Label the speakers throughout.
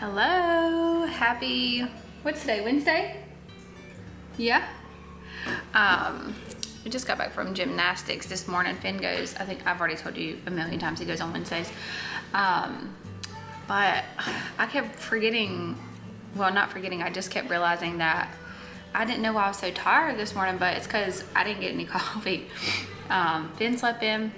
Speaker 1: Hello, happy, what's today, Wednesday? Yeah. We just got back from gymnastics this morning. Finn goes, I think I've already told you a million times, he goes on Wednesdays. But I kept forgetting, well, not forgetting, I just kept realizing that I didn't know why I was so tired this morning, but it's because I didn't get any coffee. Finn slept in,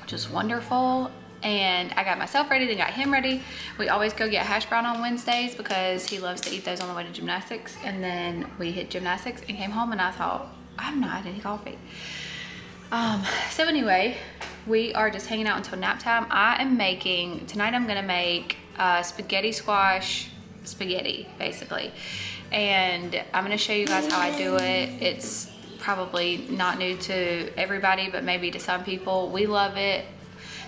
Speaker 1: which is wonderful. And I got myself ready, then got him ready. We always go get hash brown on Wednesdays because he loves to eat those on the way to gymnastics. And then we hit gymnastics and came home and I thought, I've not had any coffee. So anyway, we are just hanging out until nap time. Tonight I'm gonna make spaghetti squash spaghetti, basically. And I'm gonna show you guys how I do it. It's probably not new to everybody, but maybe to some people. We love it.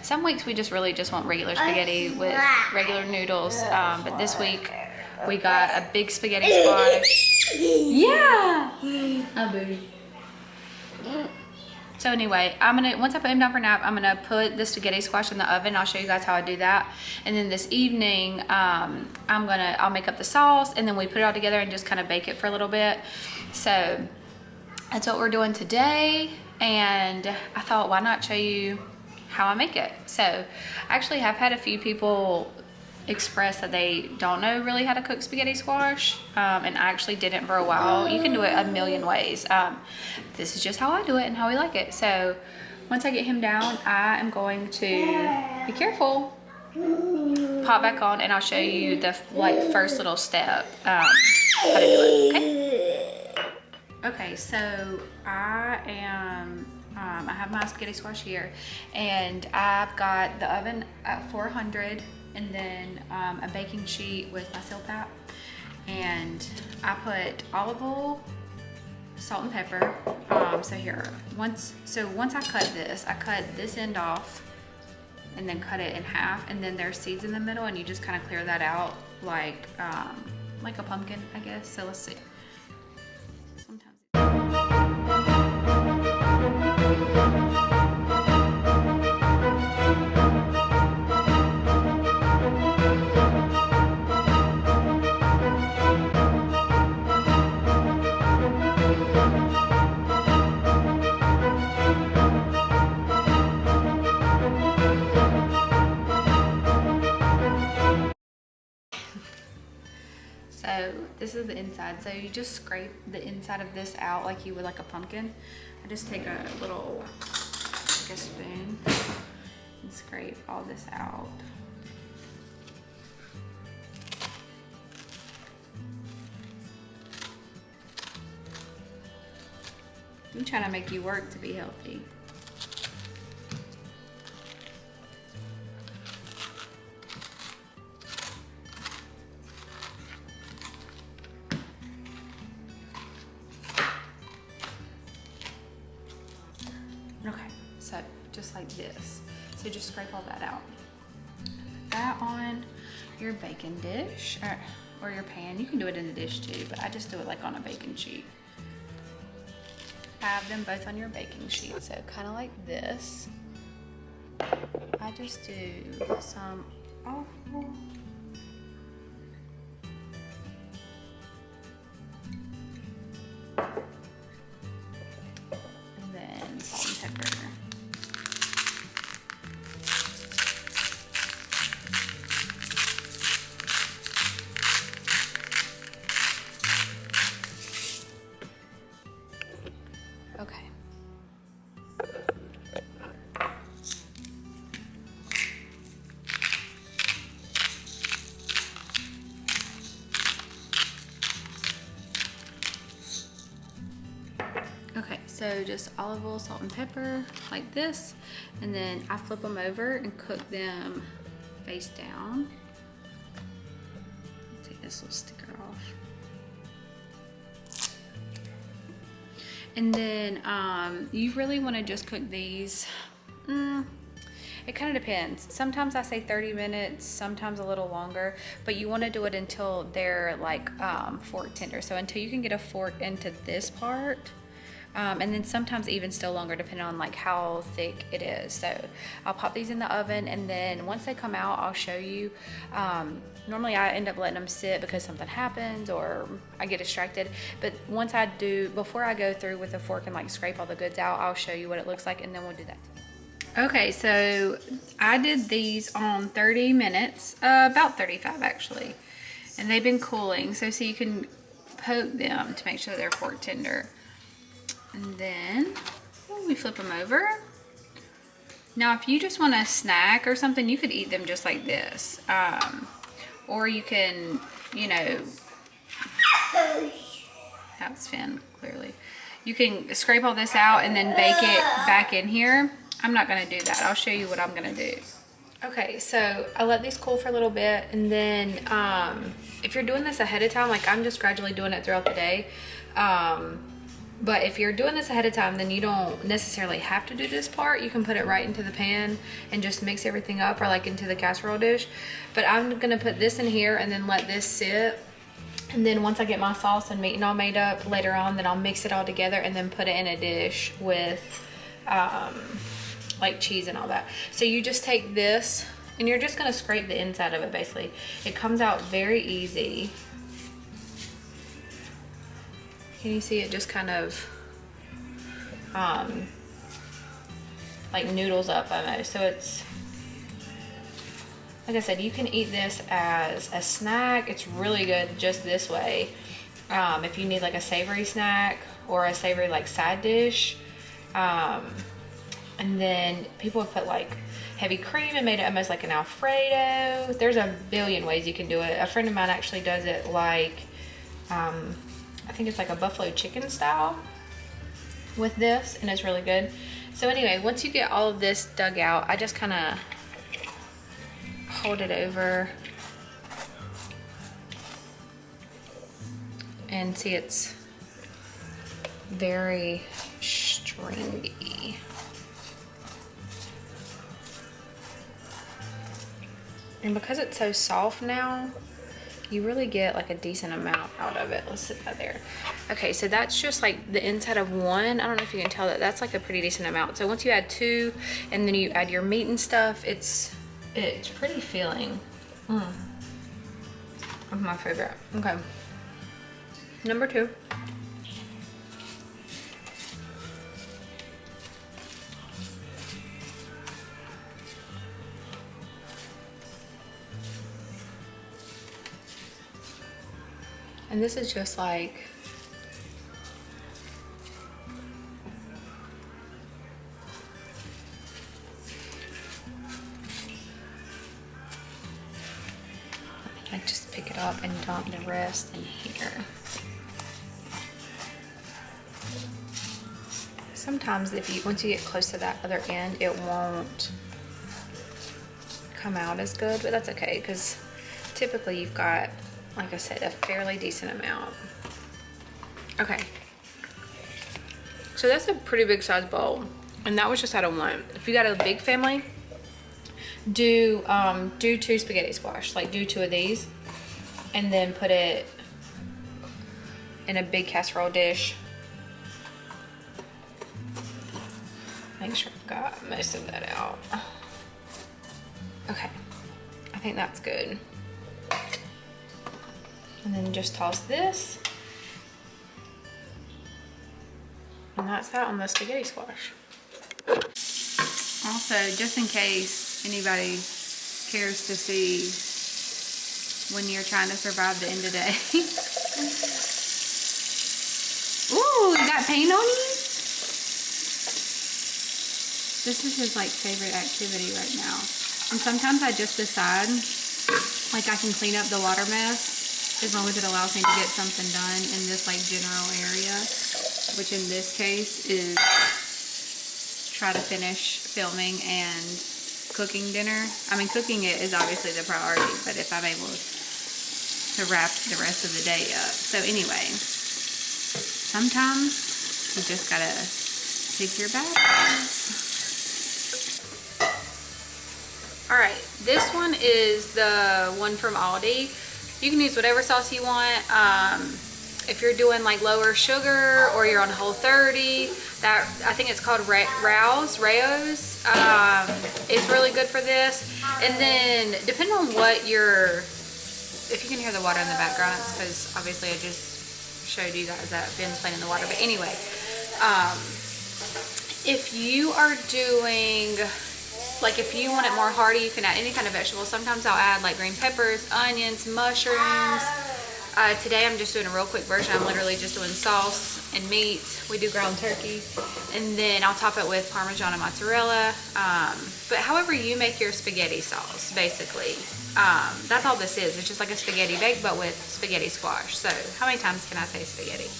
Speaker 1: Some weeks we just really just want regular spaghetti with regular noodles, but this week we got a big spaghetti squash. Yeah! Oh, baby. So anyway, once I put him down for nap, I'm gonna put the spaghetti squash in the oven. I'll show you guys how I do that. And then this evening, I'll make up the sauce and then we put it all together and just kind of bake it for a little bit. So that's what we're doing today. And I thought, why not show you how I make it? So I actually have had a few people express that they don't know really how to cook spaghetti squash, and I actually didn't for a while. You can do it a million ways. This is just how I do it and how we like it. So once I get him down, I am going to be careful, pop back on, and I'll show you the first little step, how to do it. Okay, so I have my spaghetti squash here, and I've got the oven at 400, and then a baking sheet with my seal pap, and I put olive oil, salt and pepper. So here, once I cut this end off, and then cut it in half, and then there's seeds in the middle, and you just kind of clear that out like a pumpkin, I guess. So let's see. So this is the inside. So you just scrape the inside of this out like you would like a pumpkin. I just take a spoon and scrape all this out. I'm trying to make you work to be healthy. Okay, so just like this. So just scrape all that out. Put that on your baking dish or your pan. You can do it in a dish too, but I just do it like on a baking sheet. Have them both on your baking sheet, so kind of like this. I just do some oil. And then salt and pepper. Okay. Okay, so just olive oil, salt and pepper like this, and then I flip them over and cook them face down. Take this little sticker off. And then you really want to just cook these. It kind of depends. Sometimes I say 30 minutes, sometimes a little longer, but you want to do it until they're like fork tender. So until you can get a fork into this part, And then sometimes even still longer depending on like how thick it is. So I'll pop these in the oven, and then once they come out, I'll show you. Normally I end up letting them sit because something happens or I get distracted. But once I do, before I go through with a fork and like scrape all the goods out, I'll show you what it looks like, and then we'll do that. Okay, so I did these on 30 minutes, about 35 actually. And they've been cooling, so you can poke them to make sure they're fork tender. And then we flip them over. Now, if you just want a snack or something, you could eat them just like this. Or you can, you know, that's Finn, clearly. You can scrape all this out and then bake it back in here. I'm not gonna do that. I'll show you what I'm gonna do. Okay, so I let these cool for a little bit, and then if you're doing this ahead of time, like I'm just gradually doing it throughout the day. But if you're doing this ahead of time, then you don't necessarily have to do this part. You can put it right into the pan and just mix everything up, or like into the casserole dish. But I'm gonna put this in here and then let this sit. And then once I get my sauce and meat and all made up later on, then I'll mix it all together and then put it in a dish with like cheese and all that. So you just take this and you're just gonna scrape the inside of it basically. It comes out very easy. Can you see it just kind of like noodles up almost? So it's, like I said, you can eat this as a snack. It's really good just this way. If you need like a savory snack or a savory like side dish. And then people have put like heavy cream and made it almost like an Alfredo. There's a billion ways you can do it. A friend of mine actually does it like, I think it's like a buffalo chicken style with this, and it's really good. So anyway, once you get all of this dug out, I just kind of hold it over and see it's very stringy. And because it's so soft now, you really get like a decent amount out of it. Let's sit that there. Okay, so that's just like the inside of one. I don't know if you can tell that. That's like a pretty decent amount. So once you add two and then you add your meat and stuff, it's pretty filling. That's my favorite. Okay. Number two. And this is just like, I just pick it up and dump the rest in here. Sometimes once you get close to that other end, it won't come out as good, but that's okay, because typically you've got, like I said, a fairly decent amount. Okay. So that's a pretty big size bowl. And that was just out of one. If you got a big family, do 2 spaghetti squash. Like do 2 of these. And then put it in a big casserole dish. Make sure I've got most of that out. Okay. I think that's good. And then just toss this. And that's that on the spaghetti squash. Also, just in case anybody cares to see when you're trying to survive the end of the day. Ooh, you got paint on you? This is his like favorite activity right now. And sometimes I just decide like I can clean up the water mess as long as it allows me to get something done in this like general area, which in this case is try to finish filming and cooking dinner. I mean, cooking it is obviously the priority, but if I'm able to wrap the rest of the day up. So anyway, sometimes you just gotta pick your battles. All right, this one is the one from Aldi. You can use whatever sauce you want. if you're doing like lower sugar or you're on Whole30, that I think it's called Rao's, it's really good for this. And then depending on what your, if you can hear the water in the background, it's because obviously I just showed you guys that Ben's playing in the water. But anyway, if you are doing, like if you want it more hearty, you can add any kind of vegetables. Sometimes I'll add like green peppers, onions, mushrooms. Today I'm just doing a real quick version. I'm literally just doing sauce and meat. We do ground turkey. And then I'll top it with Parmesan and mozzarella. But however you make your spaghetti sauce, basically. That's all this is. It's just like a spaghetti bake, but with spaghetti squash. So how many times can I say spaghetti?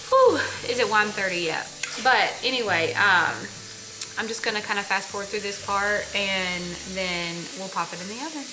Speaker 1: Whew, is it 1:30 yet? But anyway, I'm just gonna kind of fast forward through this part and then we'll pop it in the oven.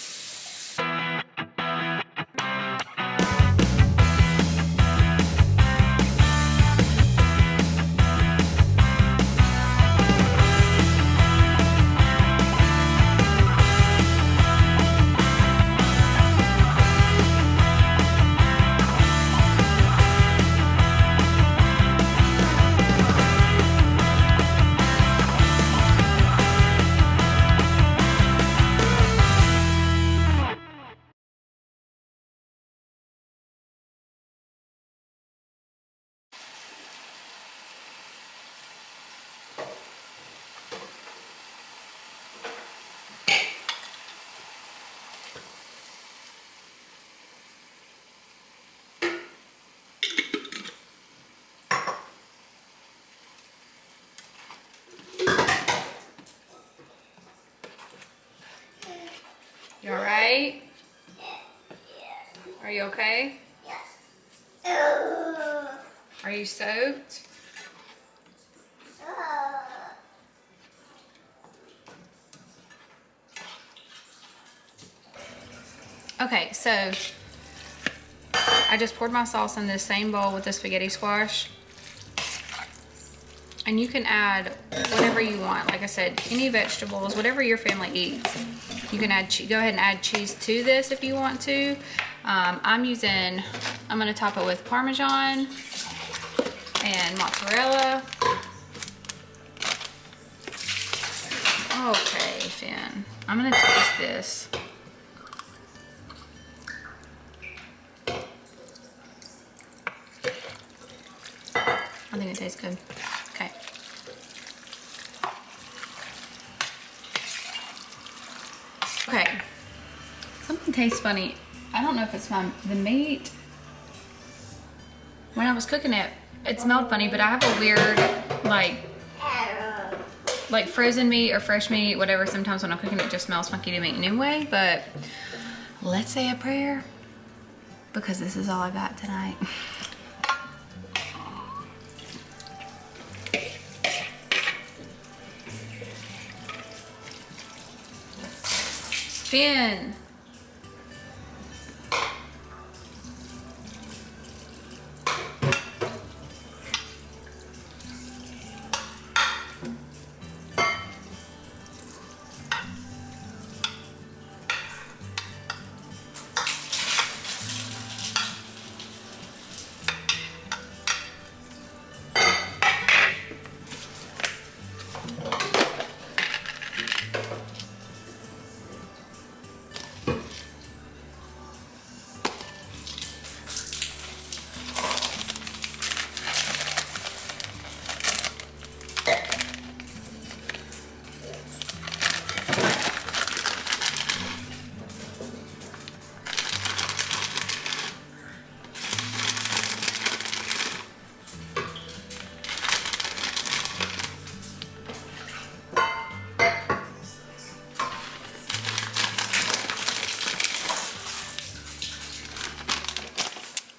Speaker 1: You all right? Are you okay? Are you soaked? Okay, so I just poured my sauce in this same bowl with the spaghetti squash. And you can add whatever you want. Like I said, any vegetables, whatever your family eats. You can add, go ahead and add cheese to this if you want to. I'm gonna top it with Parmesan and mozzarella. Okay, Finn, I'm gonna taste this. I think it tastes good. Okay. Okay. Something tastes funny. I don't know if it's the meat. When I was cooking it, it smelled funny, but I have a weird, like frozen meat or fresh meat, whatever. Sometimes when I'm cooking it just smells funky to me anyway, but let's say a prayer because this is all I got tonight. Finn.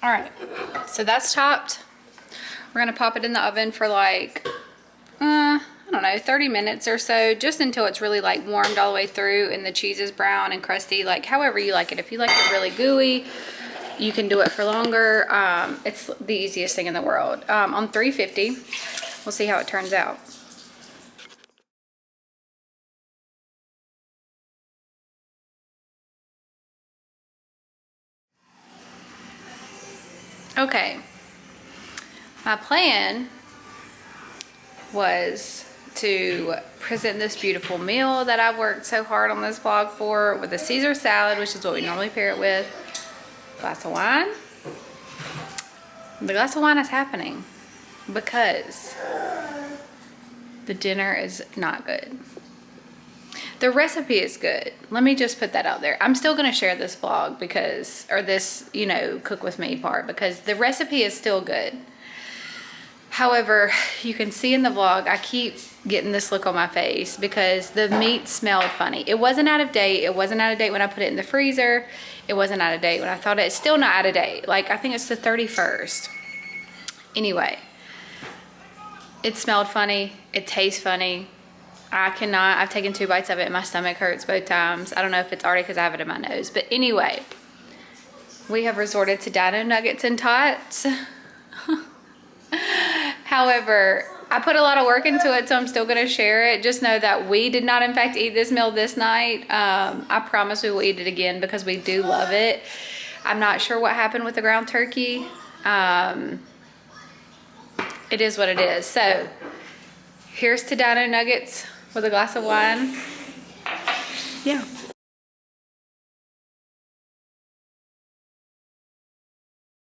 Speaker 1: All right, so that's chopped. We're gonna pop it in the oven for like, I don't know, 30 minutes or so, just until it's really like warmed all the way through and the cheese is brown and crusty, like however you like it. If you like it really gooey, you can do it for longer. It's the easiest thing in the world. On 350, we'll see how it turns out. Okay. My plan was to present this beautiful meal that I worked so hard on this vlog for, with a Caesar salad, which is what we normally pair it with, glass of wine. The glass of wine is happening because the dinner is not good. The recipe is good. Let me just put that out there. I'm still going to share this vlog because, or this, you know, cook with me part, because the recipe is still good. However, you can see in the vlog, I keep getting this look on my face because the meat smelled funny. It wasn't out of date. It wasn't out of date when I put it in the freezer. It wasn't out of date when I thought it. It's still not out of date. Like, I think it's the 31st. Anyway, it smelled funny. It tastes funny. I cannot. I've taken 2 bites of it and my stomach hurts both times. I don't know if it's already because I have it in my nose. But anyway, we have resorted to dino nuggets and tots. However, I put a lot of work into it, so I'm still going to share it. Just know that we did not, in fact, eat this meal this night. I promise we will eat it again because we do love it. I'm not sure what happened with the ground turkey. It is what it is. So, here's to dino nuggets with a glass of wine. Yeah.